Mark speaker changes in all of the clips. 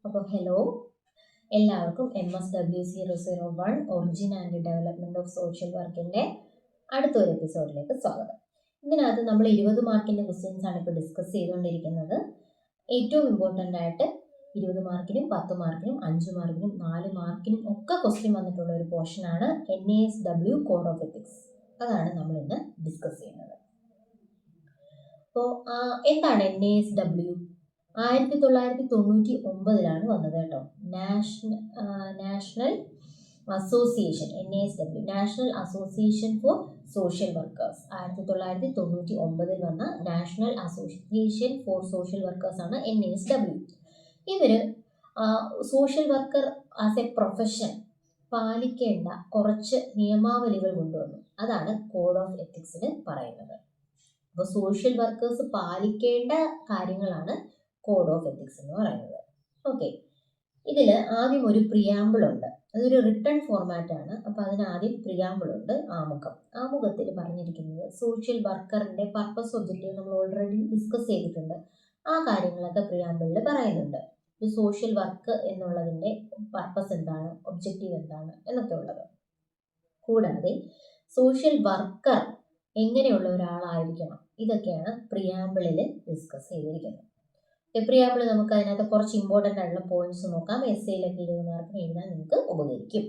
Speaker 1: അപ്പോൾ ഹലോ, എല്ലാവർക്കും MSW001 origin and development of social വർക്കിൻ്റെ അടുത്തൊരു എപ്പിസോഡിലേക്ക് സ്വാഗതം. ഇതിനകത്ത് നമ്മൾ 20 മാർക്കിൻ്റെ ക്വസ്റ്റ്യൻസ് ആണ് ഇപ്പോൾ ഡിസ്കസ് ചെയ്തുകൊണ്ടിരിക്കുന്നത്. ഏറ്റവും ഇമ്പോർട്ടൻ്റ് ആയിട്ട് 20 മാർക്കിനും 10 മാർക്കിനും 5 മാർക്കിനും 4 മാർക്കിനും ഒക്കെ ക്വസ്റ്റ്യൻ വന്നിട്ടുള്ള ഒരു പോർഷനാണ് NASW കോഡ് ഓഫ് എത്തിക്സ്. അതാണ് നമ്മൾ ഇന്ന് ഡിസ്കസ് ചെയ്യുന്നത്. അപ്പോൾ എന്താണ് NASW? 1999 വന്നത് കേട്ടോ. National association, NASW, national association for social workers. 1999 വന്ന national association for social workers ആണ് NASW. ഇവർ social worker as A profession പാലിക്കേണ്ട കുറച്ച് നിയമാവലികൾ കൊണ്ടുവന്നു. അതാണ് കോഡ് ഓഫ് എത്തിക്സിൽ പറയുന്നത്. അപ്പോൾ സോഷ്യൽ വർക്കേഴ്സ് പാലിക്കേണ്ട കാര്യങ്ങളാണ് കോഡ് ഓഫ് എത്തിക്സ് എന്ന് പറയുന്നത്. ഓക്കെ, ഇതിൽ ആദ്യം ഒരു പ്രിയാമ്പിൾ ഉണ്ട്. അതൊരു റിട്ടേൺ ഫോർമാറ്റ് ആണ്. അപ്പോൾ അതിനാദ്യം പ്രിയാമ്പിൾ ഉണ്ട്, ആമുഖം. ആമുഖത്തിൽ പറഞ്ഞിരിക്കുന്നത് സോഷ്യൽ വർക്കറിൻ്റെ പർപ്പസ്, ഒബ്ജക്റ്റീവ് നമ്മൾ ഓൾറെഡി ഡിസ്കസ് ചെയ്തിട്ടുണ്ട്. ആ കാര്യങ്ങളൊക്കെ പ്രിയാമ്പിളിൽ പറയുന്നുണ്ട്. ഒരു സോഷ്യൽ വർക്ക് എന്നുള്ളതിൻ്റെ പർപ്പസ് എന്താണ്, ഒബ്ജക്റ്റീവ് എന്താണ് എന്നൊക്കെ ഉള്ളത്. കൂടാതെ സോഷ്യൽ വർക്കർ എങ്ങനെയുള്ള ഒരാളായിരിക്കണം, ഇതൊക്കെയാണ് പ്രിയാമ്പിളിൽ ഡിസ്കസ് ചെയ്തിരിക്കുന്നത്. പ്രിയാമ്പിൾ നമുക്ക് അതിനകത്ത് കുറച്ച് ഇമ്പോർട്ടൻ്റ് ആയിട്ടുള്ള പോയിന്റ്സ് നോക്കാം. എസ്സേയിലൊക്കെ 20 മാർക്കിന് എഴുതാൻ നിങ്ങൾക്ക് ഉപകരിക്കും.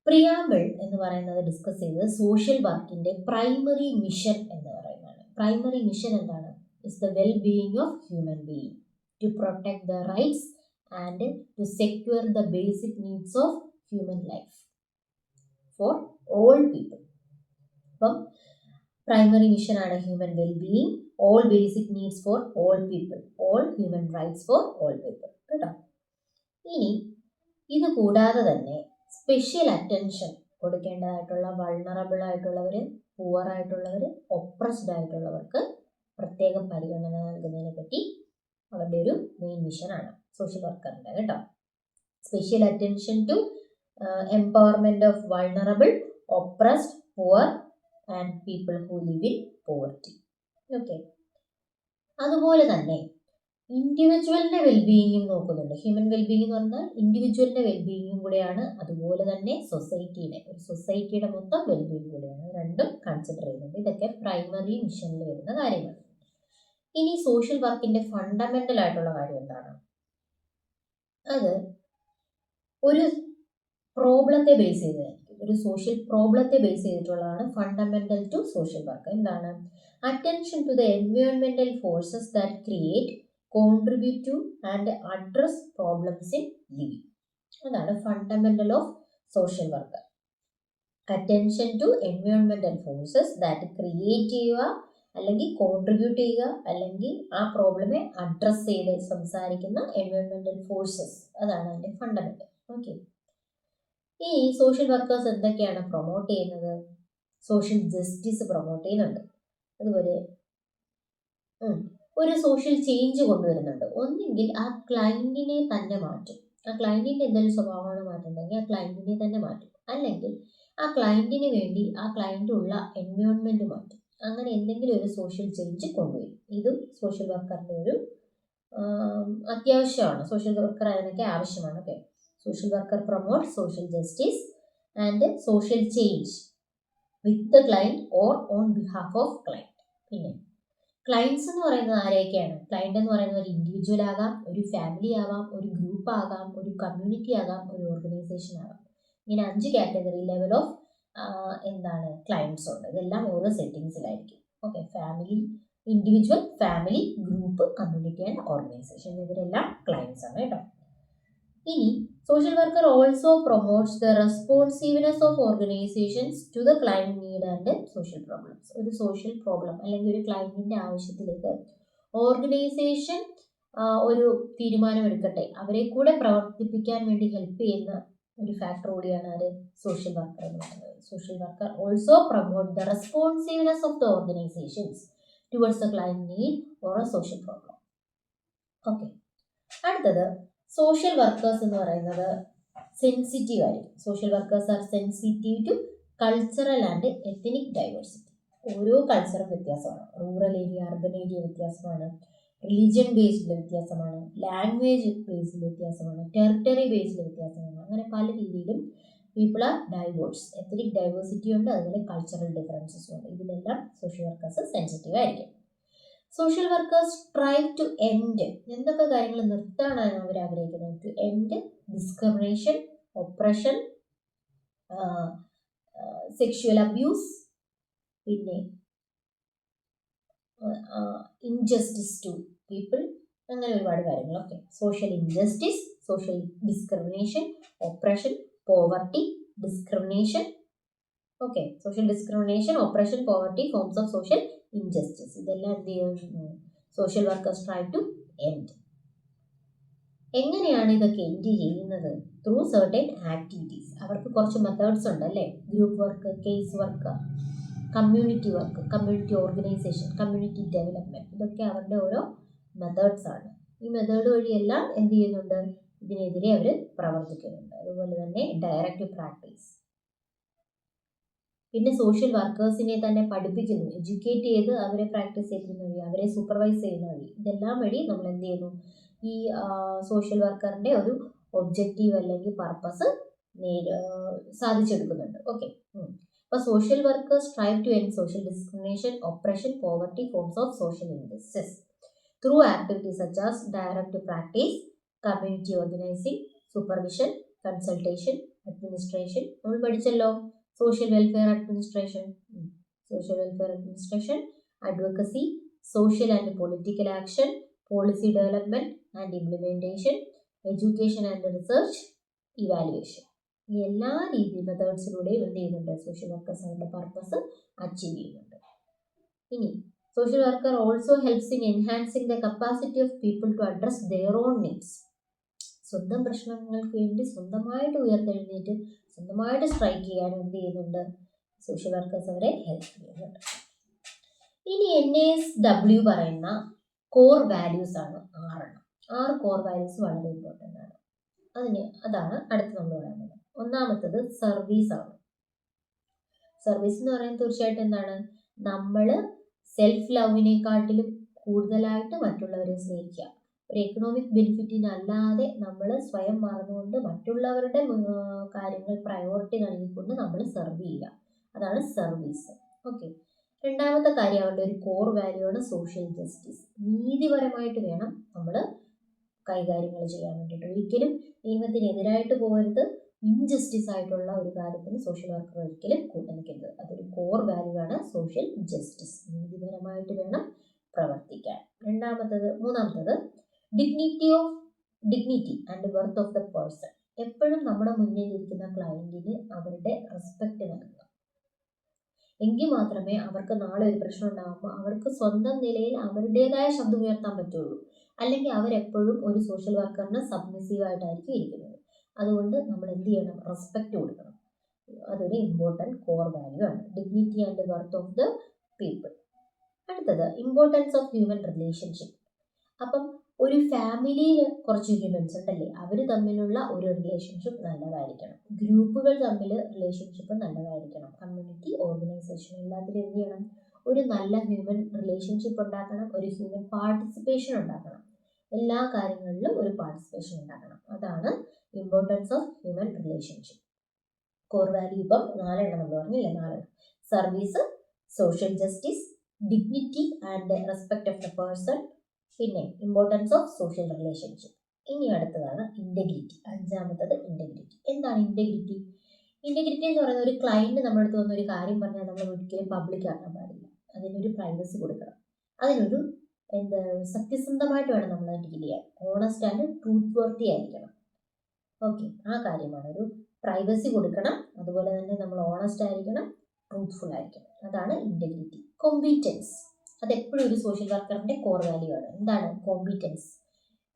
Speaker 1: പ്രിയാമ്പിൾ എന്ന് പറയുന്നത് ഡിസ്കസ് ചെയ്തത് സോഷ്യൽ വർക്കിൻ്റെ പ്രൈമറി മിഷൻ എന്ന് പറയുന്നതാണ്. പ്രൈമറി മിഷൻ എന്താണ്? It's the well being of human being, to protect the rights and to secure the basic needs of human life for all people. അപ്പം പ്രൈമറി മിഷൻ ആണ് human well being, all basic needs for all people, all human rights for all people കേട്ടോ. ഇനി ഇത് കൂടാതെ തന്നെ special attention കൊടുക്കേണ്ടതായിട്ടുള്ള vulnerable ആയിട്ടുള്ളവർ, poor ആയിട്ടുള്ളവർ, ഒപ്രസ്ഡ് ആയിട്ടുള്ളവർക്ക് പ്രത്യേകം പരിഗണന നൽകുന്നതിനെ പറ്റി അവരുടെ ഒരു മെയിൻ മിഷനാണ് സോഷ്യൽ വർക്കറിൻ്റെ കേട്ടോ. Special attention to empowerment of vulnerable, oppressed, poor and people who live in poverty. Okay, അതുപോലെ തന്നെ ഇൻഡിവിജ്വലിൻ്റെ വെൽബീയിങ്ങും നോക്കുന്നുണ്ട്. ഹ്യൂമൻ വെൽബീയിങ് എന്ന് പറഞ്ഞാൽ ഇൻഡിവിജ്വലിൻ്റെ വെൽബീയിങ്ങും കൂടെയാണ്, അതുപോലെ തന്നെ സൊസൈറ്റിയുടെ, ഒരു സൊസൈറ്റിയുടെ മൊത്തം വെൽബീയിങ് കൂടെയാണ്. രണ്ടും കൺസിഡർ ചെയ്യുന്നുണ്ട്. ഇതൊക്കെ പ്രൈമറി മിഷനിൽ വരുന്ന കാര്യങ്ങൾ. ഇനി സോഷ്യൽ വർക്കിൻ്റെ ഫണ്ടമെൻ്റൽ ആയിട്ടുള്ള കാര്യം എന്താണ്? അത് ഒരു പ്രോബ്ലത്തെ ബേസ് ചെയ്തതായിരിക്കും. ഒരു സോഷ്യൽ പ്രോബ്ലത്തെ ബേസ് ചെയ്തിട്ടുള്ളതാണ് ഫണ്ടമെൻ്റൽ ടു സോഷ്യൽ വർക്ക്. എന്താണ്? അറ്റൻഷൻ ടു ദ എൻവയോൺമെൻ്റൽ forces that create, contribute to and address problems in living. അതാണ് fundamental of social work. Attention to എൻവയോൺമെൻ്റൽ ഫോഴ്സസ് ദാറ്റ് ക്രിയേറ്റ് ചെയ്യുക, അല്ലെങ്കിൽ കോൺട്രിബ്യൂട്ട് ചെയ്യുക, അല്ലെങ്കിൽ ആ പ്രോബ്ലമെ അഡ്രസ് ചെയ്ത് സംസാരിക്കുന്ന എൻവയോൺമെൻ്റൽ ഫോഴ്സസ്, അതാണ് അതിൻ്റെ ഫണ്ടമെൻ്റൽ. ഓക്കെ, ഈ സോഷ്യൽ വർക്കേഴ്സ് എന്തൊക്കെയാണ് പ്രൊമോട്ട് ചെയ്യുന്നത്? സോഷ്യൽ ജസ്റ്റിസ് പ്രൊമോട്ട് ചെയ്യുന്നുണ്ട്. അതുപോലെ ഒരു സോഷ്യൽ ചേഞ്ച് കൊണ്ടുവരുന്നുണ്ട്. ഒന്നെങ്കിൽ ആ ക്ലയൻറ്റിനെ തന്നെ മാറ്റും. ആ ക്ലയൻറ്റിൻ്റെ എന്തെങ്കിലും സ്വഭാവമാണ് മാറ്റുന്നുണ്ടെങ്കിൽ ആ ക്ലയൻറ്റിനെ തന്നെ മാറ്റും. അല്ലെങ്കിൽ ആ ക്ലയൻറ്റിന് വേണ്ടി ആ ക്ലയൻറ്റ് ഉള്ള എൻവയോൺമെൻറ്റ് മാറ്റും. അങ്ങനെ എന്തെങ്കിലും ഒരു സോഷ്യൽ ചേഞ്ച് കൊണ്ടുവരും. ഇതും സോഷ്യൽ വർക്കറിൻ്റെ ഒരു അത്യാവശ്യമാണ്. സോഷ്യൽ വർക്കർ അതിനൊക്കെ ആവശ്യമാണ്. Okay, social worker promotes social justice and social change with the client or on behalf of client. പിന്നെ ക്ലയൻസ് എന്ന് പറയുന്നത് ആരെയൊക്കെയാണ്? ക്ലയൻറ്റ് എന്ന് പറയുന്നത് ഒരു ഇൻഡിവിജ്വൽ ആകാം, ഒരു ഫാമിലി ആവാം, ഒരു ഗ്രൂപ്പ് ആകാം, ഒരു കമ്മ്യൂണിറ്റി ആകാം, ഒരു ഓർഗനൈസേഷൻ ആകാം. ഇങ്ങനെ 5 കാറ്റഗറി ലെവൽ ഓഫ് എന്താണ് ക്ലയൻസ് ഉണ്ട്. ഇതെല്ലാം ഓരോ സെറ്റിങ്സിലായിരിക്കും. Okay, family, individual, family, group, community and organisation, ഇവരെല്ലാം ക്ലയൻസ് ആണ് കേട്ടോ. ഇനി social worker also promotes the responsiveness of organisations to the client need and social problems. ഒരു സോഷ്യൽ പ്രോബ്ലം അല്ലെങ്കിൽ ഒരു ക്ലയൻറ്റിൻ്റെ ആവശ്യത്തിലേക്ക് ഓർഗനൈസേഷൻ ഒരു തീരുമാനമെടുക്കട്ടെ, അവരെ കൂടെ പ്രവർത്തിപ്പിക്കാൻ വേണ്ടി ഹെൽപ്പ് ചെയ്യുന്ന ഒരു ഫാക്ടർ കൂടിയാണ് അത് സോഷ്യൽ വർക്കർ എന്ന് പറയുന്നത്. Social worker also promote the responsiveness of the organisations towards the client need or a social problem. Okay, അടുത്തത് സോഷ്യൽ വർക്കേഴ്സ് എന്ന് പറയുന്നത് സെൻസിറ്റീവ് ആയിരിക്കും. Social workers are sensitive to cultural and ethnic diversity. ഓരോ കൾച്ചറും വ്യത്യാസമാണ്. Rural area, urban area വ്യത്യാസമാണ്. Religion ബേസ്ഡിൽ വ്യത്യാസമാണ്, ലാംഗ്വേജ് ബേസ്ഡിൽ വ്യത്യാസമാണ്, ടെറിട്ടറി ബേസ്ഡിൽ വ്യത്യാസമാണ്. അങ്ങനെ പല രീതിയിലും people are diverse. Ethnic diversity ഉണ്ട്, അതുപോലെ കൾച്ചറൽ ഡിഫറൻസസും ഉണ്ട്. ഇതിലെല്ലാം സോഷ്യൽ വർക്കേഴ്സ് സെൻസിറ്റീവ് ആയിരിക്കും. Social workers strive to end, എന്തൊക്കെ കാര്യങ്ങൾ നിർത്താനാണ് അവർ ആഗ്രഹിക്കുന്നത്? To end discrimination, oppression, sexual abuse, പിന്നെ ഇൻജസ്റ്റിസ് ടു പീപ്പിൾ, അങ്ങനെ ഒരുപാട് കാര്യങ്ങൾ. Okay, social injustice, social discrimination, oppression, poverty, discrimination. Okay, social discrimination, operation, poverty, forms of social injustice, ഇതെല്ലാം എന്ത് ചെയ്യും? Social workers try to end. എങ്ങനെയാണ് ഇതൊക്കെ end ചെയ്യുന്നത്? Through certain activities. അവർക്ക് കുറച്ച് മെത്തേഡ്സ് ഉണ്ട് അല്ലേ? Group work, case work, community work, community organisation, community development, ഇതൊക്കെ അവരുടെ ഓരോ മെത്തേഡ്സ് ആണ്. ഈ മെത്തേഡ് വഴിയെല്ലാം എന്ത് ചെയ്യുന്നുണ്ട്? ഇതിനെതിരെ അവർ പ്രവർത്തിക്കുന്നുണ്ട്. അതുപോലെ തന്നെ ഡയറക്റ്റ് പ്രാക്ടീസ്. പിന്നെ സോഷ്യൽ വർക്കേഴ്സിനെ തന്നെ പഠിപ്പിക്കുന്നു, എഡ്യൂക്കേറ്റ് ചെയ്ത് അവരെ പ്രാക്ടീസ് ചെയ്യിക്കുന്ന വഴി, അവരെ സൂപ്പർവൈസ് ചെയ്യുന്ന വഴി, ഇതെല്ലാം വഴി നമ്മൾ എന്ത് ചെയ്യുന്നു? ഈ സോഷ്യൽ വർക്കറിൻ്റെ ഒരു ഒബ്ജക്റ്റീവ് അല്ലെങ്കിൽ പർപ്പസ് സാധിച്ചെടുക്കുന്നുണ്ട്. ഓക്കെ, അപ്പോൾ social workers strive to end social discrimination, oppression, poverty, forms of social injustice through activities such as direct practice, community organising, supervision, consultation, administration. നമ്മൾ പഠിച്ചല്ലോ social welfare administration, advocacy, social and political action, policy development and implementation, education and research, evaluation. ഈ എല്ലാ രീതി മെത്തേഡ്സിലൂടെയും എന്ത് ചെയ്യുന്നുണ്ട്? Social workers അവരുടെ purpose achieve ചെയ്യുന്നുണ്ട്. ഇനി social worker also helps in enhancing the capacity of people to address their own needs. സ്വന്തം പ്രശ്നങ്ങൾക്ക് വേണ്ടി സ്വന്തമായിട്ട് ഉയർത്തെഴുന്നേറ്റ് സ്വന്തമായിട്ട് സ്ട്രൈക്ക് ചെയ്യാൻ എന്ത് ചെയ്യുന്നുണ്ട്? സോഷ്യൽ വർക്കേഴ്സ് അവരെ ഹെൽപ്പ് ചെയ്യുന്നുണ്ട്. ഇനി NASW പറയുന്ന കോർ വാല്യൂസ് ആണ് 6 കോർ വാല്യൂസ് വളരെ ഇമ്പോർട്ടൻ്റ് ആണ്. അതാണ് അടുത്ത് നമ്മൾ പറയുന്നത്. ഒന്നാമത്തത് സർവീസ് ആണ്. സർവീസ് എന്ന് പറയുന്നത് തീർച്ചയായിട്ടും എന്താണ്? നമ്മൾ സെൽഫ് ലവിനെക്കാട്ടിലും കൂടുതലായിട്ട് മറ്റുള്ളവരെ സ്നേഹിക്കുക. ഒരു എക്കണോമിക് ബെനിഫിറ്റിനല്ലാതെ നമ്മൾ സ്വയം മറന്നുകൊണ്ട് മറ്റുള്ളവരുടെ കാര്യങ്ങൾ പ്രയോറിറ്റി നൽകിക്കൊണ്ട് നമ്മൾ സെർവ് ചെയ്യുക, അതാണ് സർവീസ്. ഓക്കെ, രണ്ടാമത്തെ കാര്യം അവരുടെ ഒരു കോർ വാല്യൂ ആണ് സോഷ്യൽ ജസ്റ്റിസ്. നീതിപരമായിട്ട് വേണം നമ്മൾ കൈകാര്യങ്ങൾ ചെയ്യാൻ വേണ്ടിയിട്ട്. ഒരിക്കലും നിയമത്തിനെതിരായിട്ട് പോകരുത്. ഇൻജസ്റ്റിസ് ആയിട്ടുള്ള ഒരു കാര്യത്തിന് സോഷ്യൽ വർക്കർ ഒരിക്കലും കൂട്ടുനിൽക്കരുത്. അതൊരു കോർ വാല്യൂ ആണ് സോഷ്യൽ ജസ്റ്റിസ്. നീതിപരമായിട്ട് വേണം പ്രവർത്തിക്കാൻ. മൂന്നാമത്തത് dignity and worth of the person. എപ്പോഴും നമ്മുടെ മുന്നിൽ ഇരിക്കുന്ന ക്ലയന്റിന് അവരുടെ റെസ്പെക്ട് നൽകുക. എങ്കിൽ മാത്രമേ അവർക്ക് നാളെ ഒരു പ്രശ്നം ഉണ്ടാകുമ്പോൾ അവർക്ക് സ്വന്തം നിലയിൽ അവരുടേതായ ശബ്ദം ഉയർത്താൻ പറ്റുള്ളൂ. അല്ലെങ്കിൽ അവരെപ്പോഴും ഒരു സോഷ്യൽ വർക്കറിന് സബ്മിസീവായിട്ടായിരിക്കും ഇരിക്കുന്നത്. അതുകൊണ്ട് നമ്മൾ എന്ത് ചെയ്യണം? റെസ്പെക്ട് കൊടുക്കണം. അതൊരു ഇമ്പോർട്ടൻറ്റ് കോർ വാല്യൂ ആണ്, dignity and worth of the people. അടുത്തത് ഇമ്പോർട്ടൻസ് ഓഫ് ഹ്യൂമൻ റിലേഷൻഷിപ്പ്. അപ്പം ഒരു ഫാമിലിയിൽ കുറച്ച് ഹ്യൂമൻസ് ഉണ്ടല്ലേ, അവർ തമ്മിലുള്ള ഒരു റിലേഷൻഷിപ്പ് നല്ലതായിരിക്കണം. ഗ്രൂപ്പുകൾ തമ്മിൽ റിലേഷൻഷിപ്പ് നല്ലതായിരിക്കണം. കമ്മ്യൂണിറ്റി, ഓർഗനൈസേഷൻ എല്ലാത്തിലും എന്ത് ചെയ്യണം? ഒരു നല്ല ഹ്യൂമൻ റിലേഷൻഷിപ്പ് ഉണ്ടാക്കണം. ഒരു ഹ്യൂമൻ പാർട്ടിസിപ്പേഷൻ ഉണ്ടാക്കണം. എല്ലാ കാര്യങ്ങളിലും ഒരു പാർട്ടിസിപ്പേഷൻ ഉണ്ടാക്കണം. അതാണ് importance of human relationship. Core value ഇപ്പം 4 നമ്മൾ പറഞ്ഞില്ലേ? 4. Service, social justice, dignity and respect of the person, പിന്നെ ഇമ്പോർട്ടൻസ് ഓഫ് സോഷ്യൽ റിലേഷൻഷിപ്പ്. ഇനി അടുത്തതാണ് ഇൻറ്റഗ്രിറ്റി. 5ാമത്തത് ഇൻറ്റഗ്രിറ്റി. എന്താണ് ഇൻറ്റഗ്രിറ്റി? ഇൻറ്റഗ്രിറ്റി എന്ന് പറയുന്ന ഒരു ക്ലയൻറ്റ് നമ്മുടെ അടുത്ത് വന്നൊരു കാര്യം പറഞ്ഞാൽ നമ്മൾ ഒരിക്കലും പബ്ലിക് ആക്കാൻ പാടില്ല. അതിനൊരു പ്രൈവസി കൊടുക്കണം. അതിനൊരു സത്യസന്ധമായിട്ട് വേണം നമ്മൾ ഡീൽ ചെയ്യാൻ. ഓണസ്റ്റ് ആൻഡ് ട്രൂത്ത് വർത്തി ആയിരിക്കണം. ഓക്കെ, ആ കാര്യമാണ്. ഒരു പ്രൈവസി കൊടുക്കണം. അതുപോലെ തന്നെ നമ്മൾ ഓണസ്റ്റ് ആയിരിക്കണം, ട്രൂത്ത്ഫുൾ ആയിരിക്കണം. അതാണ് ഇൻറ്റഗ്രിറ്റി. കോമ്പീറ്റൻസ്, അതെപ്പോഴും ഒരു സോഷ്യൽ വർക്കറിൻ്റെ കോർ വാല്യൂ ആണ്. എന്താണ് കോമ്പീറ്റൻസ്?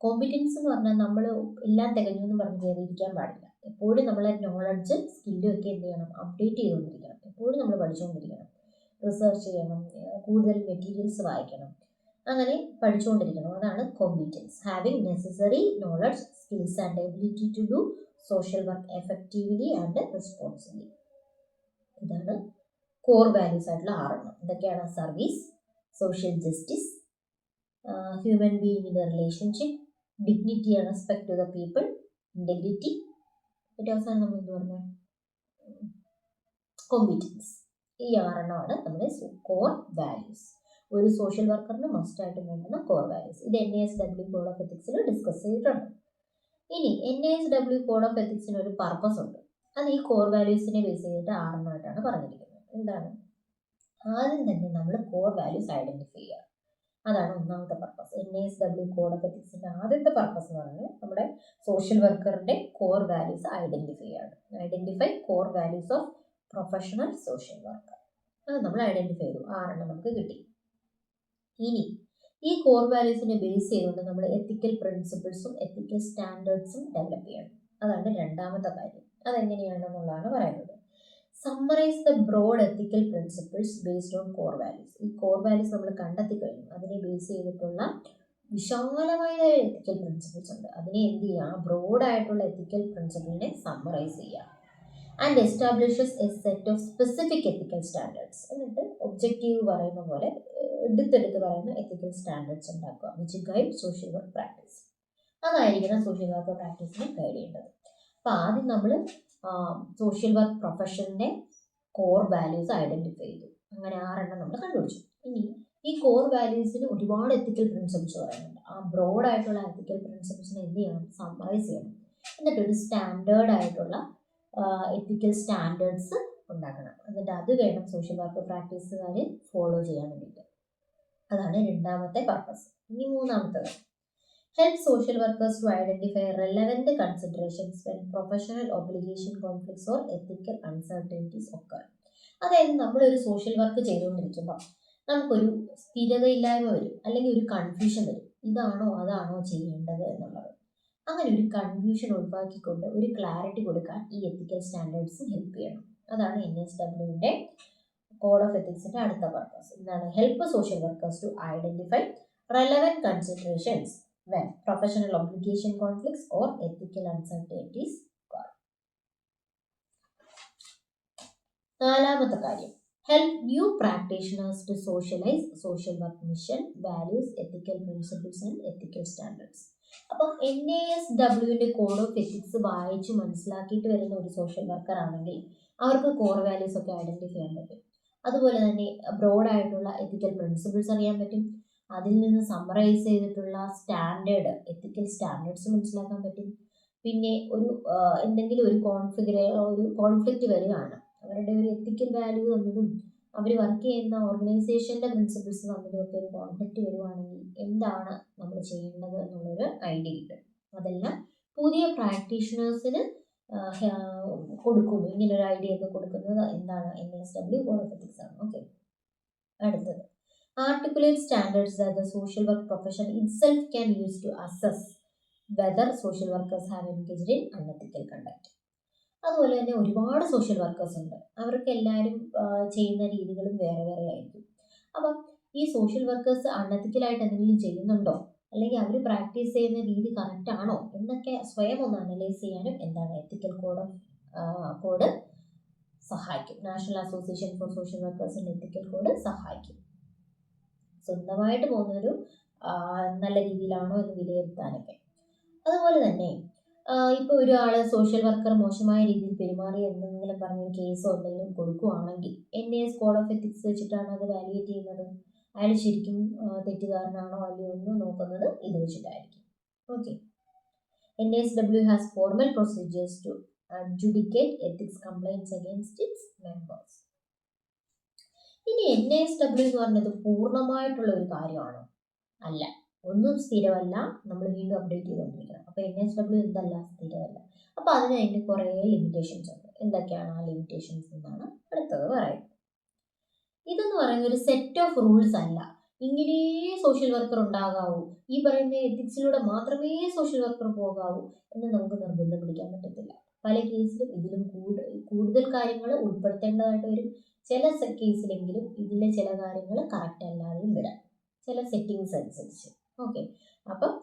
Speaker 1: കോമ്പീറ്റൻസ് എന്ന് പറഞ്ഞാൽ നമ്മൾ എല്ലാം തികഞ്ഞു എന്ന് പറഞ്ഞ് കയറിയിരിക്കാൻ പാടില്ല. എപ്പോഴും നമ്മളെ നോളജ്, സ്കില്ലും ഒക്കെ എന്ത് ചെയ്യണം? അപ്ഡേറ്റ് ചെയ്തുകൊണ്ടിരിക്കണം. എപ്പോഴും നമ്മൾ പഠിച്ചുകൊണ്ടിരിക്കണം. റിസർച്ച് ചെയ്യണം, കൂടുതൽ മെറ്റീരിയൽസ് വായിക്കണം, അങ്ങനെ പഠിച്ചുകൊണ്ടിരിക്കണം. അതാണ് competence. Having necessary knowledge, skills and ability to do social work effectively and responsibly. ഇതാണ് കോർ വാല്യൂസ് ആയിട്ടുള്ള 6. ഇതൊക്കെയാണ് service, social justice, human being in a relationship, dignity and respect to the people, integrity, ഏറ്റവും അവസാനം നമ്മൾ എന്ത് പറഞ്ഞത്, competence. ഈ 6 നമ്മുടെ കോർ വാല്യൂസ്. ഒരു സോഷ്യൽ വർക്കറിന് മസ്റ്റായിട്ടും വേണ്ടുന്ന കോർ വാല്യൂസ്. ഇത് NASW കോഡ് ഓഫ് എത്തിക്സിൽ ഡിസ്കസ് ചെയ്തിട്ടുണ്ട്. ഇനി NASW കോഡ് ഓഫ് എത്തിക്സിന് ഒരു പർപ്പസ് ഉണ്ട്. അത് ഈ കോർ വാല്യൂസിനെ ബേസ് ചെയ്തിട്ട് 6 പറഞ്ഞിരിക്കുന്നത്. എന്താണ്? ആദ്യം തന്നെ നമ്മൾ കോർ വാല്യൂസ് ഐഡന്റിഫൈ ചെയ്യുക. അതാണ് ഒന്നാമത്തെ പർപ്പസ്. NASW കോഡ് ഓഫ് എത്തിക്സിന്റെ ആദ്യത്തെ പർപ്പസ് എന്ന് പറഞ്ഞാൽ നമ്മുടെ സോഷ്യൽ വർക്കറിന്റെ കോർ വാല്യൂസ് ഐഡന്റിഫൈ ചെയ്യാണ്. Identify core values of professional social worker. അത് നമ്മൾ ഐഡന്റിഫൈ ചെയ്തു. 6 നമുക്ക് കിട്ടി. ഇനി ഈ കോർ വാല്യൂസിനെ ബേസ് ചെയ്തുകൊണ്ട് നമ്മൾ എത്തിക്കൽ പ്രിൻസിപ്പിൾസും എത്തിക്കൽ സ്റ്റാൻഡേർഡ്സും ഡെവലപ്പ് ചെയ്യണം. അതാണ് രണ്ടാമത്തെ കാര്യം. അതെങ്ങനെയാണെന്നുള്ളതാണ് പറയുന്നത്. Summarise the broad ethical principles based on core values. ഈ കോർ വാല്യൂസ് നമ്മൾ കണ്ടെത്തി കഴിഞ്ഞു. അതിനെ ബേസ് ചെയ്തിട്ടുള്ള വിശാലമായ എത്തിക്കൽ പ്രിൻസിപ്പിൾസ് ഉണ്ട്. അതിനെ എന്ത് ചെയ്യുക? ബ്രോഡായിട്ടുള്ള എത്തിക്കൽ പ്രിൻസിപ്പിളിനെ സമ്മറൈസ് ചെയ്യുക. And establishes a set of specific ethical standards. എന്നിട്ട് ഒബ്ജക്റ്റീവ് പറയുന്ന പോലെ എടുത്തെടുത്ത് പറയുന്ന എത്തിക്കൽ സ്റ്റാൻഡേർഡ്സ് ഉണ്ടാക്കുക. Which guide social work practice. അതായിരിക്കണം സോഷ്യൽ വർക്ക് പ്രാക്ടീസിനെ ഗൈഡ് ചെയ്യേണ്ടത്. അപ്പോൾ ആദ്യം നമ്മൾ സോഷ്യൽ വർക്ക് പ്രൊഫഷൻ്റെ കോർ വാല്യൂസ് ഐഡന്റിഫൈ ചെയ്തു. അങ്ങനെ 6 നമ്മൾ കണ്ടുപിടിച്ചു. ഇനി ഈ കോർ വാല്യൂസിന് ഒരുപാട് എത്തിക്കൽ പ്രിൻസിപ്പിൾസ് പറയുന്നുണ്ട്. ആ ബ്രോഡ് ആയിട്ടുള്ള എത്തിക്കൽ പ്രിൻസിപ്പിൾസിനെ എന്ത് ചെയ്യണം? സമ്മറൈസ് ചെയ്യണം. എന്നിട്ട് ഒരു സ്റ്റാൻഡേർഡ് ആയിട്ടുള്ള എത്തിക്കൽ സ്റ്റാൻഡേർഡ്സ് ഉണ്ടാക്കണം. എന്നിട്ട് അത് വേണം സോഷ്യൽ വർക്ക് പ്രാക്ടീസുകാർ ഫോളോ ചെയ്യാൻ വേണ്ടിയിട്ട്. അതാണ് രണ്ടാമത്തെ പർപ്പസ്. ഇനി മൂന്നാമത്തത്, help social workers to identify relevant considerations when professional obligation conflicts or ethical uncertainties occur. അതായത് നമ്മളൊരു സോഷ്യൽ വർക്ക് ചെയ്തുകൊണ്ടിരിക്കുമ്പോൾ നമുക്കൊരു സ്ഥിരതയില്ലായ്മ വരും, അല്ലെങ്കിൽ ഒരു കൺഫ്യൂഷൻ വരും. ഇതാണോ അതാണോ ചെയ്യേണ്ടത് എന്നുള്ളത്. അങ്ങനെ ഒരു കൺഫ്യൂഷൻ ഒഴിവാക്കിക്കൊണ്ട് ഒരു ക്ലാരിറ്റി കൊടുക്കാൻ ഈ എത്തിക്കൽ സ്റ്റാൻഡേർഡ്സ് ഹെൽപ്പ് ചെയ്യണം. അതാണ് NASWന്റെ കോഡ് ഓഫ് എത്തിക്സിന്റെ അടുത്ത പർപ്പസ്. എന്താണ്? Help social workers to identify relevant considerations when professional obligation conflicts or ethical uncertainties. നാലാമത്തെ കാര്യം, help new practitioners to socialise social work mission, values, ethical principles and ethical standards. അപ്പം NASWന്റെ code of ethics വായിച്ച് മനസ്സിലാക്കിയിട്ട് വരുന്ന ഒരു social worker ആണെങ്കിൽ അവർക്ക് കോർ വാല്യൂസ് ഒക്കെ ഐഡന്റിഫൈ ചെയ്യാൻ പറ്റും. അതുപോലെ തന്നെ ബ്രോഡായിട്ടുള്ള എത്തിക്കൽ പ്രിൻസിപ്പിൾസ് അറിയാൻ പറ്റും. അതിൽ നിന്ന് സമ്മറൈസ് ചെയ്തിട്ടുള്ള സ്റ്റാൻഡേർഡ് എത്തിക്കൽ സ്റ്റാൻഡേർഡ്സ് മനസ്സിലാക്കാൻ പറ്റും. പിന്നെ ഒരു എന്തെങ്കിലും ഒരു കോൺഫ്ലിക്റ്റ് വരികയാണ്, അവരുടെ ഒരു എത്തിക്കൽ വാല്യൂ തമ്മിലും അവർ വർക്ക് ചെയ്യുന്ന ഓർഗനൈസേഷൻ്റെ പ്രിൻസിപ്പിൾസ് തമ്മിലും ഒക്കെ ഒരു കോൺഫ്ലിക്റ്റ് വരുവാണെങ്കിൽ എന്താണ് നമ്മൾ ചെയ്യേണ്ടത് എന്നുള്ളൊരു ഐഡിയ കിട്ടും. അതെല്ലാം പുതിയ പ്രാക്ടീഷണേഴ്സിന് കൊടുക്കുന്നു. ഇങ്ങനൊരു ഐഡിയ ഒക്കെ കൊടുക്കുന്നത് എന്താണ്? NASW കോഡ് ഓഫ് എത്തിക്സ് ആണ്. ഓക്കെ, അടുത്തത്, articulate standards that the social work profession itself can use to assess whether social workers have engaged in unethical conduct. അതുപോലെ തന്നെ ഒരുപാട് സോഷ്യൽ വർക്കേഴ്സ് ഉണ്ട്. അവർക്ക് എല്ലാവരും ചെയ്യുന്ന രീതികളും വേറെ വേറെ ആയിരിക്കും. അപ്പം ഈ സോഷ്യൽ വർക്കേഴ്സ് അൺഎത്തിക്കലായിട്ട് എന്തെങ്കിലും ചെയ്യുന്നുണ്ടോ, അല്ലെങ്കിൽ അവർ പ്രാക്ടീസ് ചെയ്യുന്ന രീതി കറക്റ്റ് ആണോ എന്നൊക്കെ സ്വയം ഒന്ന് അനലൈസ് ചെയ്യാനും എന്താണ് എത്തിക്കൽ കോഡ് സഹായിക്കും. നാഷണൽ അസോസിയേഷൻ ഫോർ സോഷ്യൽ വർക്കേഴ്സിൻ്റെ എത്തിക്കൽ കോഡ് സഹായിക്കും. സ്വന്തമായിട്ട് പോകുന്നൊരു നല്ല രീതിയിലാണോ എന്ന് വിലയിരുത്താനൊക്കെ. അതുപോലെ തന്നെ ഇപ്പോൾ ഒരാൾ സോഷ്യൽ വർക്കർ മോശമായ രീതിയിൽ പെരുമാറി എന്തെങ്കിലും പറഞ്ഞൊരു കേസോ എന്തെങ്കിലും കൊടുക്കുകയാണെങ്കിൽ NAS കോഡ് ഓഫ് എത്തിക്സ് വെച്ചിട്ടാണ് അത് വാല്യുവേറ്റ് ചെയ്യുന്നത്. അയാൾ ശരിക്കും തെറ്റുകാരനാണോ അല്ലയോ എന്ന് നോക്കുന്നത് ഇത് വെച്ചിട്ടായിരിക്കും. Okay, NASW has formal procedures to adjudicate ethics complaints against its members. ഇനി NASW എന്ന് പറഞ്ഞത് പൂർണ്ണമായിട്ടുള്ള ഒരു കാര്യമാണോ? അല്ല, ഒന്നും സ്ഥിരമല്ല. നമ്മൾ വീണ്ടും അപ്ഡേറ്റ് ചെയ്തുകൊണ്ടിരിക്കണം. അപ്പോൾ NASW എന്തല്ല? സ്ഥിരമല്ല. അപ്പോൾ അതിന് കുറേ ലിമിറ്റേഷൻസ് ഉണ്ട്. എന്തൊക്കെയാണ് ആ ലിമിറ്റേഷൻസ് എന്നാണ് അടുത്തത് പറയുന്നത്. ഇതെന്ന് പറയുന്ന ഒരു സെറ്റ് ഓഫ് റൂൾസ് അല്ല. ഇങ്ങനെ സോഷ്യൽ വർക്കർ ഉണ്ടാകാവൂ, ഈ പറയുന്ന എത്തിക്സിലൂടെ മാത്രമേ സോഷ്യൽ വർക്കർ പോകാവൂ എന്ന് നമുക്ക് നിർബന്ധം പിടിക്കാൻ പറ്റത്തില്ല. പല കേസിലും ഇതിലും കൂടുതൽ കാര്യങ്ങൾ ഉൾപ്പെടുത്തേണ്ടതായിട്ട് വരും. ചില കേസിലെങ്കിലും ഇതിലെ ചില കാര്യങ്ങൾ കറക്റ്റ് അല്ലാതെയും വിടാം, ചില സെറ്റിങ്സ് അനുസരിച്ച്. ഓക്കെ, അപ്പം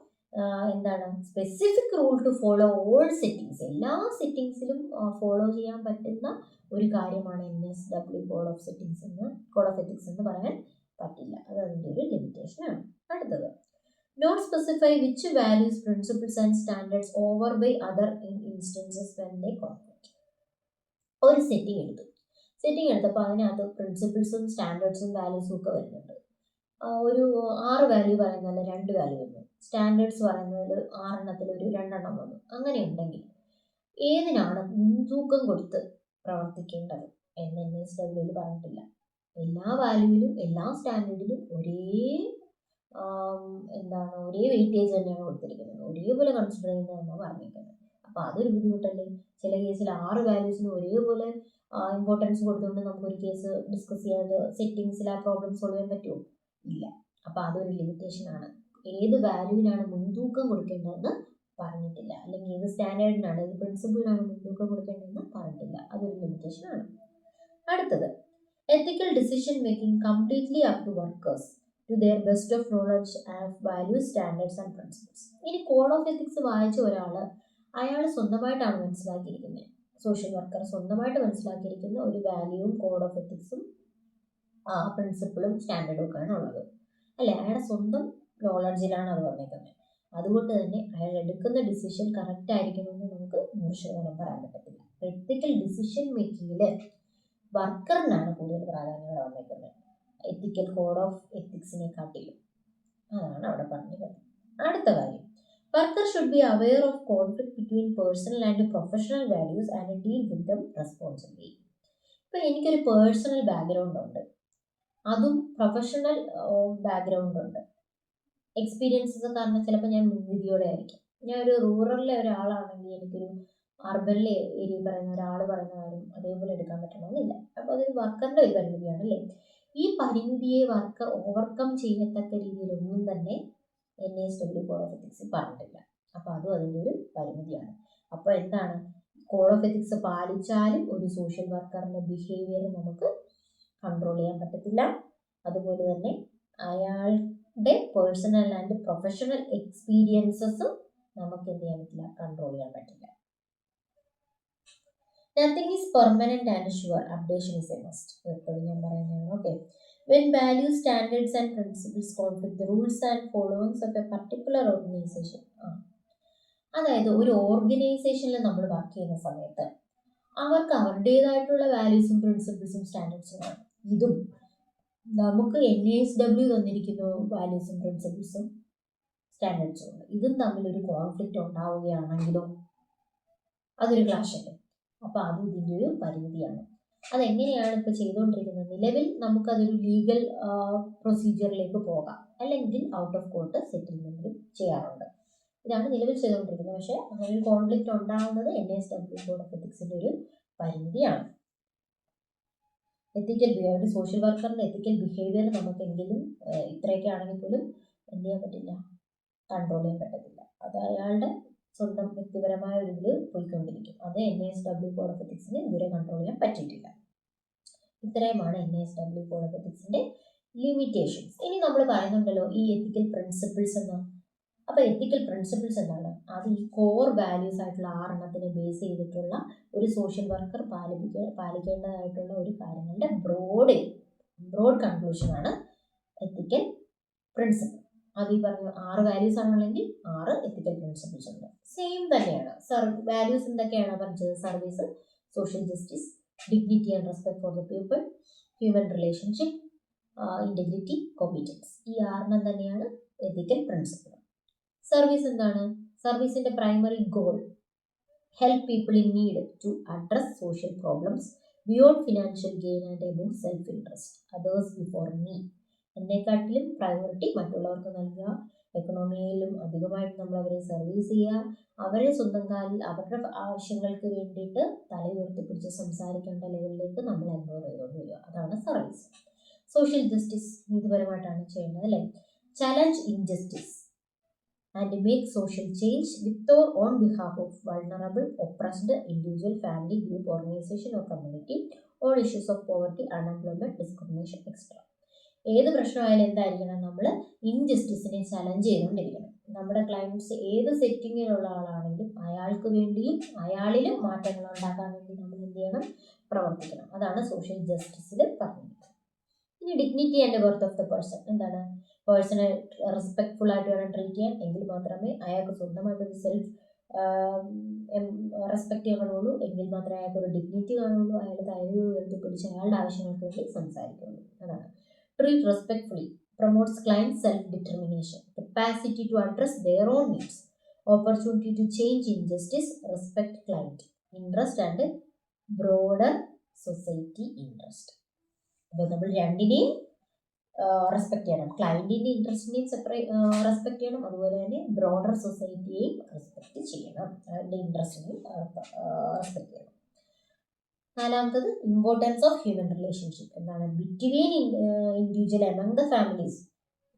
Speaker 1: എന്താണ് specific rule two follow all settings, എല്ലാ സെറ്റിങ്സിലും ഫോളോ ചെയ്യാൻ പറ്റുന്ന ഒരു കാര്യമാണ് NASW കോഡ് ഓഫ് എത്തിക്സ് എന്ന് പറയാൻ പറ്റില്ല. അത് അതിൻ്റെ ഒരു ലിമിറ്റേഷനാണ്. അടുത്തത്, Not specify which values, principles and standards overweigh other in instances when they conflict. ഒരു സെറ്റിംഗ് എടുത്തപ്പോൾ അതിനകത്ത് പ്രിൻസിപ്പിൾസും സ്റ്റാൻഡേർഡ്സും വാല്യൂസും ഒക്കെ വരുന്നുണ്ട്. ഒരു 6 വാല്യൂ പറയുന്നതിൽ 2 വാല്യൂ വന്നു, സ്റ്റാൻഡേർഡ്സ് പറയുന്നതിൽ 6 ഒരു 2 വന്നു. അങ്ങനെ ഉണ്ടെങ്കിൽ ഏതിനാണ് മുൻതൂക്കം കൊടുത്ത് പ്രവർത്തിക്കേണ്ടത് എന്ന് NASW പറഞ്ഞിട്ടില്ല. എല്ലാ വാല്യൂവിലും എല്ലാ സ്റ്റാൻഡേർഡിലും ഒരേ വെയിറ്റേജ് തന്നെയാണ് കൊടുത്തിരിക്കുന്നത്, ഒരേപോലെ കൺസിഡർ ചെയ്യുന്നതെന്നാണ് പറഞ്ഞിരിക്കുന്നത്. അപ്പോൾ അതൊരു ബുദ്ധിമുട്ടല്ലേ. ചില കേസിൽ 6 വാല്യൂസിന് ഒരേപോലെ ഇമ്പോർട്ടൻസ് കൊടുത്തുകൊണ്ട് നമുക്കൊരു കേസ് ഡിസ്കസ് ചെയ്യാതെ സെറ്റിങ്സിൽ ആ പ്രോബ്ലം സോൾവ് ചെയ്യാൻ പറ്റുമോ? ഇല്ല. അപ്പോൾ അതൊരു ലിമിറ്റേഷനാണ്. ഏത് വാല്യൂവിനാണ് മുൻതൂക്കം കൊടുക്കേണ്ടതെന്ന് പറഞ്ഞിട്ടില്ല, അല്ലെങ്കിൽ ഏത് സ്റ്റാൻഡേർഡിനാണ്, ഏത് പ്രിൻസിപ്പിളിനാണ് മുൻതൂക്കം കൊടുക്കേണ്ടതെന്ന് പറഞ്ഞിട്ടില്ല. അതൊരു ലിമിറ്റേഷനാണ്. അടുത്തത്, ethical decision making completely up to workers to their best of knowledge and values, standards and principles. ഇനി കോഡ് ഓഫ് എത്തിക്സ് വായിച്ച ഒരാൾ അയാൾ സ്വന്തമായിട്ടാണ് മനസ്സിലാക്കിയിരിക്കുന്നത്, സോഷ്യൽ വർക്കർ സ്വന്തമായിട്ട് മനസ്സിലാക്കിയിരിക്കുന്ന ഒരു വാല്യൂവും കോഡ് ഓഫ് എത്തിക്സും പ്രിൻസിപ്പിളും സ്റ്റാൻഡേർഡും ഒക്കെയാണ് ഉള്ളത് അല്ലേ. അയാളുടെ സ്വന്തം നോളജിലാണ് അത് വന്നേക്കുന്നത്. അതുകൊണ്ട് തന്നെ അയാൾ എടുക്കുന്ന ഡിസിഷൻ കറക്റ്റ് ആയിരിക്കണമെന്ന് നമുക്ക് 100% പറയാൻ പറ്റത്തില്ല. എത്തിക്കൽ ഡിസിഷൻ മേക്കിങ്ങിൽ വർക്കറിനാണ് കൂടുതൽ പ്രാധാന്യം വന്നേക്കുന്നത്, എത്തിക്കൽ കോഡ് ഓഫ് എത്തിക്സിനെ കാട്ടിലും. അതാണ് അവിടെ പറഞ്ഞത്. അടുത്ത കാര്യം, worker should be aware of conflict between personal and professional values and deal with dum റെസ്പോൺസിബിലി. ഇപ്പം എനിക്കൊരു പേഴ്സണൽ ബാക്ക്ഗ്രൗണ്ട് ഉണ്ട്, അതും പ്രൊഫഷണൽ ബാക്ക്ഗ്രൗണ്ട് ഉണ്ട്. എക്സ്പീരിയൻസസ് കാരണം ചിലപ്പോൾ ഞാൻ മുൻവിധിയോടെ ആയിരിക്കും. ഞാൻ ഒരു റൂറലിലെ ഒരാളാണെങ്കിൽ എനിക്കൊരു അർബനിലെ ഏരിയ പറയുന്ന ഒരാൾ പറയുന്ന കാര്യം അതേപോലെ എടുക്കാൻ പറ്റണമെന്നില്ല. അപ്പോൾ അതൊരു വർക്കറിൻ്റെ ഒരു പരിമിതിയാണ് അല്ലേ. ഈ പരിമിതിയെ വർക്കർ ഓവർകം ചെയ്യത്തക്ക രീതിയിലൊന്നും തന്നെ NASW കോഡ് ഓഫ് എത്തിക്സ് പറഞ്ഞിട്ടില്ല. അപ്പോൾ അതും അതിൻ്റെ ഒരു പരിമിതിയാണ്. അപ്പോൾ എന്താണ്, കോഡ് ഓഫ് എത്തിക്സ് പാലിച്ചാലും ഒരു സോഷ്യൽ വർക്കറിൻ്റെ ബിഹേവിയർ നമുക്ക് കൺട്രോൾ ചെയ്യാൻ പറ്റത്തില്ല. അതുപോലെ തന്നെ അയാളുടെ പേഴ്സണൽ ആൻഡ് പ്രൊഫഷണൽ എക്സ്പീരിയൻസസും നമുക്ക് എന്ത് ചെയ്യാൻ പറ്റില്ല, കൺട്രോൾ ചെയ്യാൻ പറ്റില്ല. Nothing is permanent and sure. Updation is a must. എപ്പോഴും ഞാൻ പറയുന്നതാണ്. Okay, when values, standards and principles conflict, the rules and followings of a particular organization. അതായത് ഒരു ഓർഗനൈസേഷനിൽ നമ്മൾ വർക്ക് ചെയ്യുന്ന സമയത്ത് അവർക്ക് അവരുടേതായിട്ടുള്ള വാല്യൂസും പ്രിൻസിപ്പിൾസും സ്റ്റാൻഡേർഡ്സും ആണ്. ഇതും നമുക്ക് NASW തന്നിരിക്കുന്ന വാല്യൂസും പ്രിൻസിപ്പിൾസും സ്റ്റാൻഡേർഡ്സും ഉണ്ട്. ഇതും തമ്മിലൊരു കോൺഫ്ലിക്റ്റ് ഉണ്ടാവുകയാണെങ്കിലോ അതൊരു ക്ലാഷ് അല്ലേ. അപ്പോൾ അതും ഇതിൻ്റെ ഒരു പരിമിതിയാണ്. അതെങ്ങനെയാണ് ഇപ്പോൾ ചെയ്തുകൊണ്ടിരിക്കുന്നത്? നിലവിൽ നമുക്കതൊരു ലീഗൽ പ്രൊസീജിയറിലേക്ക് പോകാം, അല്ലെങ്കിൽ ഔട്ട് ഓഫ് കോർട്ട് സെറ്റിൽമെൻറ്റും ചെയ്യാറുണ്ട്. ഇതാണ് നിലവിൽ ചെയ്തുകൊണ്ടിരിക്കുന്നത്. പക്ഷേ അങ്ങനെ ഒരു കോൺഫ്ലിക്റ്റ് ഉണ്ടാകുന്നത് NASW കോഡ് ഓഫ് എത്തിക്സിൻ്റെ ഒരു പരിമിതിയാണ്. എത്തിക്കൽ ബിഹേവിയർ, സോഷ്യൽ വർക്കറിൻ്റെ എത്തിക്കൽ ബിഹേവിയർ നമുക്കെങ്കിലും ഇത്രയൊക്കെ ആണെങ്കിൽ പോലും എന്ത് ചെയ്യാൻ പറ്റില്ല, കൺട്രോൾ ചെയ്യാൻ പറ്റത്തില്ല. അത് അയാളുടെ സ്വന്തം വ്യക്തിപരമായ ഒരു ഇതിൽ പോയിക്കൊണ്ടിരിക്കും. അത് NASW കോഡ് ഓഫ് എത്തിക്സിന് ഇതുവരെ കൺട്രോൾ ചെയ്യാൻ പറ്റിയിട്ടില്ല. ഇത്രയുമാണ് NASW കോഡ് ഓഫ് എത്തിക്സിൻ്റെ ലിമിറ്റേഷൻസ്. ഇനി നമ്മൾ പറയുന്നുണ്ടല്ലോ ഈ എത്തിക്കൽ പ്രിൻസിപ്പിൾസ് എന്ന്. അപ്പോൾ എത്തിക്കൽ പ്രിൻസിപ്പിൾസ് എന്താണ്? അത് ഈ കോർ വാല്യൂസ് ആയിട്ടുള്ള 6 ബേസ് ചെയ്തിട്ടുള്ള ഒരു സോഷ്യൽ വർക്കർ പാലിക്കേണ്ടതായിട്ടുള്ള ഒരു കാര്യങ്ങളുടെ ബ്രോഡ് കൺക്ലൂഷനാണ് എത്തിക്കൽ പ്രിൻസിപ്പിൾ. അത് ഈ പറഞ്ഞ 6 വാല്യൂസ് ആണെങ്കിൽ 6 എത്തിക്കൽ പ്രിൻസിപ്പിൾസ് ഉണ്ട്. സെയിം തന്നെയാണ്. വാല്യൂസ് എന്തൊക്കെയാണ് പറഞ്ഞത്? Service, social justice, dignity and respect for the people, human relationship, integrity, competence. ഈ 6 തന്നെയാണ് എത്തിക്കൽ പ്രിൻസിപ്പിൾ. സർവീസ് എന്താണ്? സർവീസിൻ്റെ primary goal help people in need to address social problems beyond financial gain and above self interest, others before me. എന്നെക്കാട്ടിലും priority മറ്റുള്ളവർക്ക് നൽകുക, എക്കണോമിയിലും അധികമായിട്ട് നമ്മൾ അവരെ സർവീസ് ചെയ്യുക, അവരെ സ്വന്തം കാലിൽ അവരുടെ ആവശ്യങ്ങൾക്ക് വേണ്ടിയിട്ട് തലയുയർത്തിപ്പിടിച്ച് സംസാരിക്കേണ്ട ലെവലിലേക്ക് നമ്മൾ എൻറോൾ ചെയ്തുകൊണ്ട് വരിക. അതാണ് സർവീസ്. സോഷ്യൽ ജസ്റ്റിസ് നീതിപരമായിട്ടാണ് ചെയ്യേണ്ടത് അല്ലേ. Challenge injustice and make social change with or on behalf of vulnerable, oppressed individual, family, group, organization or community on issues of poverty, unemployment, discrimination, etc. ഏത് പ്രശ്നമായാലും എന്തായിരിക്കണം, നമ്മൾ ഇൻജസ്റ്റിസിനെ ചലഞ്ച് ചെയ്തുകൊണ്ടിരിക്കണം. നമ്മുടെ ക്ലയൻറ്റ്സ് ഏത് സെറ്റിങ്ങിലുള്ള ആളാണെങ്കിലും അയാൾക്ക് വേണ്ടിയും അയാളിലും മാറ്റങ്ങൾ ഉണ്ടാക്കാൻ വേണ്ടി നമ്മൾ എന്ത് ചെയ്യണം, പ്രവർത്തിക്കണം. അതാണ് സോഷ്യൽ ജസ്റ്റിസിൽ പറഞ്ഞിരിക്കുന്നത്. ഇനി dignity and worth of the person എന്താണ്? പേഴ്സണെ റെസ്പെക്ട്ഫുൾ ആയിട്ട് വേണം ട്രീറ്റ് ചെയ്യാൻ. എങ്കിൽ മാത്രമേ അയാൾക്ക് സ്വന്തമായിട്ടൊരു സെൽഫ് റെസ്പെക്ട് ചെയ്യാൻ കാണുള്ളൂ. എങ്കിൽ മാത്രമേ അയാൾക്ക് ഒരു ഡിഗ്നിറ്റി കാണുള്ളൂ. അയാൾ തലയിൽ ഉയർത്തിപ്പിടിച്ച് അയാളുടെ ആവശ്യങ്ങൾക്ക് വേണ്ടി സംസാരിക്കുള്ളൂ. അതാണ്. Treat respectfully promotes client self determination, capacity to address their own needs, opportunity to change injustice, respect client interest and broader society interest. അപ്പോൾ നമ്മൾ രണ്ടിനെയും റെസ്പെക്ട് ചെയ്യണം. ക്ലയൻറ്റിൻ്റെ ഇൻട്രസ്റ്റിനെയും റെസ്പെക്ട് ചെയ്യണം. അതുപോലെ തന്നെ ബ്രോഡർ സൊസൈറ്റിയെയും റെസ്പെക്ട് ചെയ്യണം. അതിൻ്റെ ഇൻട്രസ്റ്റിനെയും റെസ്പെക്ട് ചെയ്യണം. നാലാമത്തത് ഇമ്പോർട്ടൻസ് ഓഫ് ഹ്യൂമൻ റിലേഷൻഷിപ്പ്. എന്താണ്? Between individual among the families,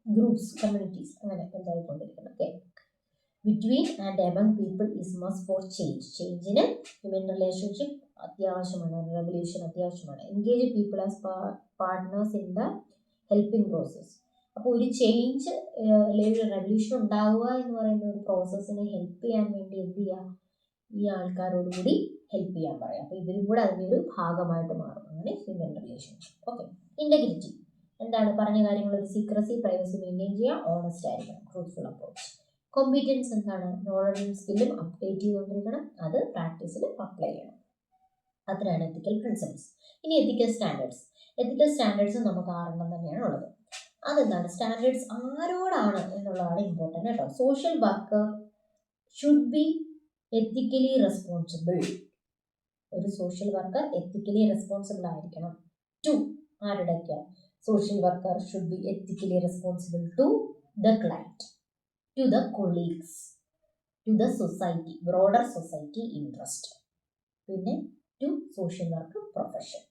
Speaker 1: groups, communities, അങ്ങനെ എന്തായിക്കൊണ്ടിരിക്കണം. Okay. Between and among people is must for change. ചേഞ്ചിന് ഹ്യൂമൻ റിലേഷൻഷിപ്പ് അത്യാവശ്യമാണ്. റെവല്യൂഷൻ അത്യാവശ്യമാണ്. Engage people as partners in the helping process. അപ്പോൾ ഒരു change അല്ലെങ്കിൽ ഒരു റെവല്യൂഷൻ ഉണ്ടാവുക എന്ന് പറയുന്ന ഒരു പ്രോസസ്സിനെ ഹെൽപ്പ് ചെയ്യാൻ വേണ്ടി എന്ത് ചെയ്യുക? ഈ ആൾക്കാരോട് കൂടി ഹെൽപ്പ് ചെയ്യാൻ പറയാം. അപ്പോൾ ഇവരും കൂടെ അതിൻ്റെ ഒരു ഭാഗമായിട്ട് മാറും. അങ്ങനെ ഹ്യൂമൻ റിലേഷൻഷിപ്പ്. ഓക്കെ. ഇൻറ്റഗ്രിറ്റി എന്താണ്? പറഞ്ഞ കാര്യങ്ങൾ ഒരു സീക്രസി, പ്രൈവസി മെയിൻറ്റെയിൻ ചെയ്യുക, ഓണസ്റ്റ് ആയിരിക്കണം, ട്രൂത്ത്ഫുൾ അപ്രോച്ച്. കോമ്പീറ്റൻസ് എന്താണ്? നോളജും സ്കില്ലും അപ്ഡേറ്റ് ചെയ്തുകൊണ്ടിരിക്കണം. അത് പ്രാക്ടീസിൽ അപ്ലൈ ചെയ്യണം. അത്രയാണ് എത്തിക്കൽ പ്രിൻസിപ്പിൾസ്. ഇനി എത്തിക്കൽ സ്റ്റാൻഡേർഡ്സ്. എത്തിക്കൽ സ്റ്റാൻഡേർഡ്സ് നമുക്ക് 6 തന്നെയാണ് ഉള്ളത്. അതെന്താണ്? സ്റ്റാൻഡേർഡ്സ് ആരോടാണ് എന്നുള്ളതാണ് ഇമ്പോർട്ടൻ്റ് കേട്ടോ. Social worker should be ethically responsible. ഒരു സോഷ്യൽ വർക്കർ എത്തിക്കലി റെസ്പോൺസിബിൾ ആയിരിക്കണം. ടു ആരുടെയൊക്കെ? Social worker should be ethically responsible to the client, to the colleagues, to the society, broader society interest, പിന്നെ to social work profession.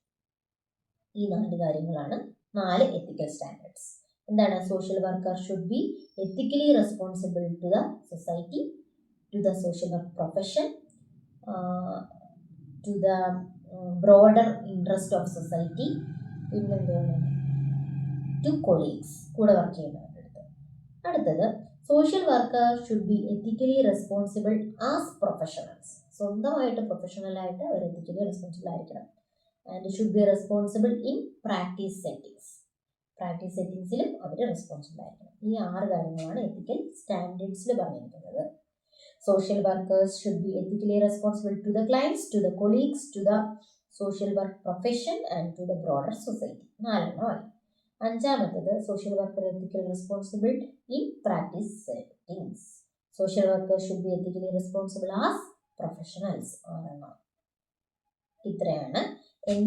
Speaker 1: ഈ 4 കാര്യങ്ങളാണ് 4 ethical standards. എന്താണ്? Social worker should be ethically responsible to the society, to the social work profession, to the broader interest of society, പിന്നെന്താണ്? To colleagues, കൂടെ work ചെയ്യുന്നവരുടെ. അടുത്തത് social worker should be ethically responsible as professionals. സ്വന്തമായിട്ട് പ്രൊഫഷണലായിട്ട് അവർ ethically responsible ആയിരിക്കണം. And should be responsible in practice settings. Practice സെറ്റിങ്സിലും അവർ റെസ്പോൺസിബിൾ ആയിരിക്കണം. ഈ 6 കാര്യങ്ങളാണ് എത്തിക്കൽ സ്റ്റാൻഡേർഡ്സിൽ പറഞ്ഞിരിക്കുന്നത്. Social workers should be ethically responsible to the clients, to the colleagues, to the social work profession and to the broader society. 4 അഞ്ചാമത്തത് social worker ethical responsible in practice settings. Social worker should be ethically responsible as professionals. 6. ഇത്രയാണ്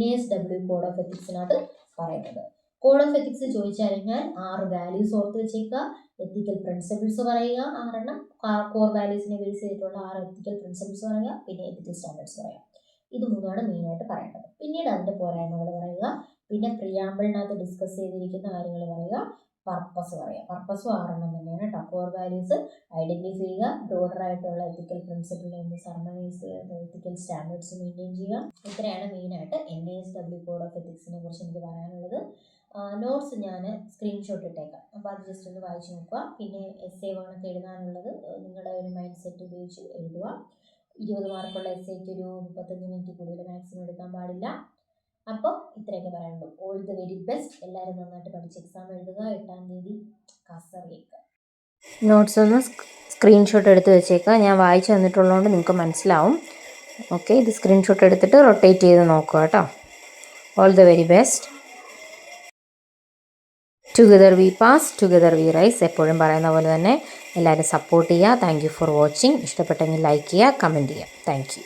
Speaker 1: NASW code of എത്തിക്സിനകത്ത് പറയുന്നത്. Code of ethics ചോദിച്ചു കഴിഞ്ഞാൽ 6 values ഓർത്ത് വെച്ചേക്കുക. എത്തിക്കൽ principles പറയുക 6 core വാല്യൂസിനെ base ചെയ്തിട്ടുള്ള 6 ethical principles പറയുക. പിന്നെ എത്തിക്കൽ സ്റ്റാൻഡേർഡ്സ് പറയുക. ഇത് 3 മെയിനായിട്ട് പറയേണ്ടത്. പിന്നീട് അതിൻ്റെ പോരായ്മകൾ പറയുക. പിന്നെ പ്രിയാമ്പിളിനകത്ത് ഡിസ്കസ് ചെയ്തിരിക്കുന്ന കാര്യങ്ങൾ പറയുക. പർപ്പസ് പറയുക. പർപ്പസും 6 തന്നെയാണ് കേട്ടോ. കോർ വാല്യൂസ് ഐഡൻറ്റിഫൈ ചെയ്യുക. ബ്രോഡർ ആയിട്ടുള്ള എത്തിക്കൽ പ്രിൻസിപ്പിളിനെ ഒന്ന് സർമനൈസ് ചെയ്യുക. എത്തിക്കൽ സ്റ്റാൻഡേർഡ്സ് മെയിൻറ്റെയിൻ ചെയ്യുക. ഇത്രയാണ് മെയിനായിട്ട് NASW കോഡ് ഓഫ് എത്തിക്സിനെ കുറിച്ച് എനിക്ക് പറയാനുള്ളത്. നോട്ട്സ് ഞാൻ സ്ക്രീൻഷോട്ട് ഇട്ടേക്കാം. അപ്പോൾ അത് ജസ്റ്റ് ഒന്ന് വായിച്ച് നോക്കുക. പിന്നെ essay വേണമൊക്കെ എഴുതാനുള്ളത് നിങ്ങളുടെ ഒരു മൈൻഡ് സെറ്റ് ഉപയോഗിച്ച് എഴുതുക. 20 മാർക്കുള്ള എസ്സേക്ക് ഒരു 35 മിനിറ്റ് കൂടുതൽ മാക്സിമം എടുക്കാൻ പാടില്ല. അപ്പോൾ ഇത്രയൊക്കെ പറയാനുള്ളൂ. All the very best. എല്ലാവരും നന്നായിട്ട് പഠിച്ച് എക്സാം എഴുതുക. 8-ാം തീയതി കാസർഗോഡ്.
Speaker 2: നോട്ട്സ് ഒന്ന് സ്ക്രീൻഷോട്ട് എടുത്ത് വെച്ചേക്കുക. ഞാൻ വായിച്ചു തന്നിട്ടുള്ളതുകൊണ്ട് നിങ്ങൾക്ക് മനസ്സിലാവും. ഓക്കെ, ഇത് സ്ക്രീൻഷോട്ട് എടുത്തിട്ട് റൊട്ടേറ്റ് ചെയ്ത് നോക്കുക കേട്ടോ. All the very best. Together we pass, together we rise. എപ്പോഴും പറയുന്ന പോലെ തന്നെ എല്ലാവരും സപ്പോർട്ട് ചെയ്യുക. Thank you for watching. ഇഷ്ടപ്പെട്ടെങ്കിൽ ലൈക്ക് ചെയ്യുക, കമൻറ്റ് ചെയ്യുക. Thank U.